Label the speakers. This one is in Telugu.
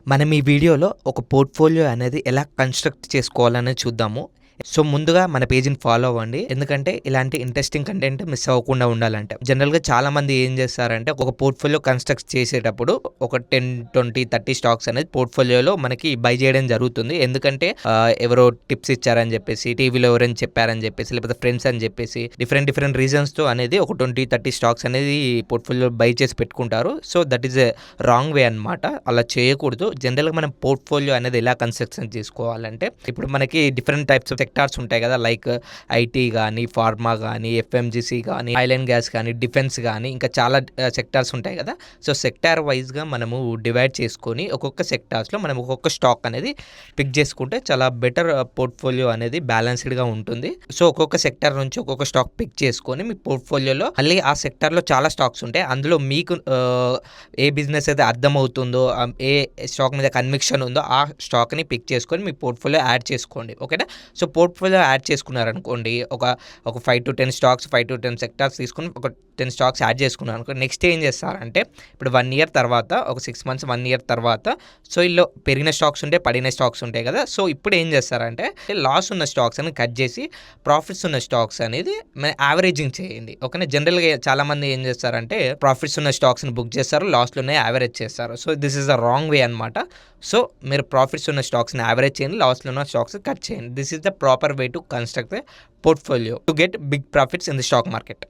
Speaker 1: మనం ఈ వీడియోలో ఒక పోర్ట్‌ఫోలియో అనేది ఎలా కన్‌స్ట్రక్ట్ చేసుకోవాలనేది చూద్దాము. సో, ముందుగా మన పేజ్‌ని ఫాలో అవ్వండి. ఎందుకంటే ఇలాంటి ఇంట్రెస్టింగ్ కంటెంట్ మిస్ అవ్వకుండా ఉండాలంటే. జనరల్‌గా చాలామంది ఏం చేస్తారంటే ఒక పోర్ట్‌ఫోలియో కన్‌స్ట్రక్ట్ చేసేటప్పుడు ఒక 10, 20, 30 స్టాక్స్ అనేది పోర్ట్‌ఫోలియోలో మనకి బై చేయడం జరుగుతుంది. ఎందుకంటే ఎవరో టిప్స్ ఇచ్చారని చెప్పేసి, టీవీలో ఎవరైనా చెప్పారని చెప్పేసి, లేకపోతే ఫ్రెండ్స్ అని చెప్పేసి డిఫరెంట్ రీజన్స్‌తో అనేది ఒక 20, 30 స్టాక్స్ అనేది పోర్ట్‌ఫోలియో బై చేసి పెట్టుకుంటారు. So, that is a wrong way అనమాట. అలా చేయకూడదు. జనరల్‌గా మనం పోర్ట్‌ఫోలియో అనేది ఎలా కన్‌స్ట్రక్షన్ చేసుకోవాలంటే, ఇప్పుడు మనకి డిఫరెంట్ టైప్స్ ఆఫ్ సెక్టార్స్ ఉంటాయి కదా! లైక్ ఐటీ గానీ, ఫార్మా గానీ, ఎఫ్ఎంజీసీ గానీ, ఆయిల్ అండ్ గ్యాస్ గానీ, డిఫెన్స్ గానీ, ఇంకా చాలా సెక్టార్స్ ఉంటాయి కదా! సో, సెక్టార్ వైస్‌గా మనము డివైడ్ చేసుకొని ఒక్కొక్క సెక్టార్స్‌లో మనం ఒక్కొక్క స్టాక్ అనేది పిక్ చేసుకుంటే చాలా బెటర్ పోర్ట్‌ఫోలియో అనేది బ్యాలెన్స్‌డ్‌గా ఉంటుంది. సో, ఒక్కొక్క సెక్టార్ నుంచి ఒక్కొక్క స్టాక్ పిక్ చేసుకొని మీ పోర్ట్‌ఫోలియోలో మళ్ళీ ఆ సెక్టార్‌లో చాలా స్టాక్స్ ఉంటాయి. అందులో మీకు ఏ బిజినెస్ అయితే అర్థమవుతుందో, ఏ స్టాక్ మీద కన్విక్షన్ ఉందో ఆ స్టాక్‌ని పిక్ చేసుకొని మీ పోర్ట్‌ఫోలియో యాడ్ చేసుకోండి. ఓకేనా? సో, పోర్ట్‌ఫోలియో యాడ్ చేసుకున్నారనుకోండి, ఒక 5-10 స్టాక్స్, 5-10 సెక్టార్స్ తీసుకొని ఒక 10 స్టాక్స్ యాడ్ చేసుకున్నారనుకోండి, నెక్స్ట్ ఏం చేస్తారంటే ఇప్పుడు 1 ఇయర్ తర్వాత, ఒక 6 మంత్స్, 1 ఇయర్ తర్వాత సో, ఈళ్ళు పెరిగిన స్టాక్స్ ఉంటాయి, పడిన స్టాక్స్ ఉంటాయి కదా! సో, ఇప్పుడు ఏం చేస్తారంటే లాస్ ఉన్న స్టాక్స్ అని కట్ చేసి ప్రాఫిట్స్ ఉన్న స్టాక్స్ అనేది యావరేజింగ్ చేయండి. ఓకేనా? జనరల్‌గా చాలామంది ఏం చేస్తారంటే ప్రాఫిట్స్ ఉన్న స్టాక్స్‌ని బుక్ చేస్తారు, లాస్‌లో ఉన్నాయి యావరేజ్ చేస్తారు. So, this is the wrong way అనమాట. సో, మీరు ప్రాఫిట్స్ ఉన్న స్టాక్స్‌ని యావరేజ్ చేయండి, లాస్‌లో ఉన్న స్టాక్స్ కట్ చేయండి. This is the proper way to construct a portfolio to get big profits in the stock market.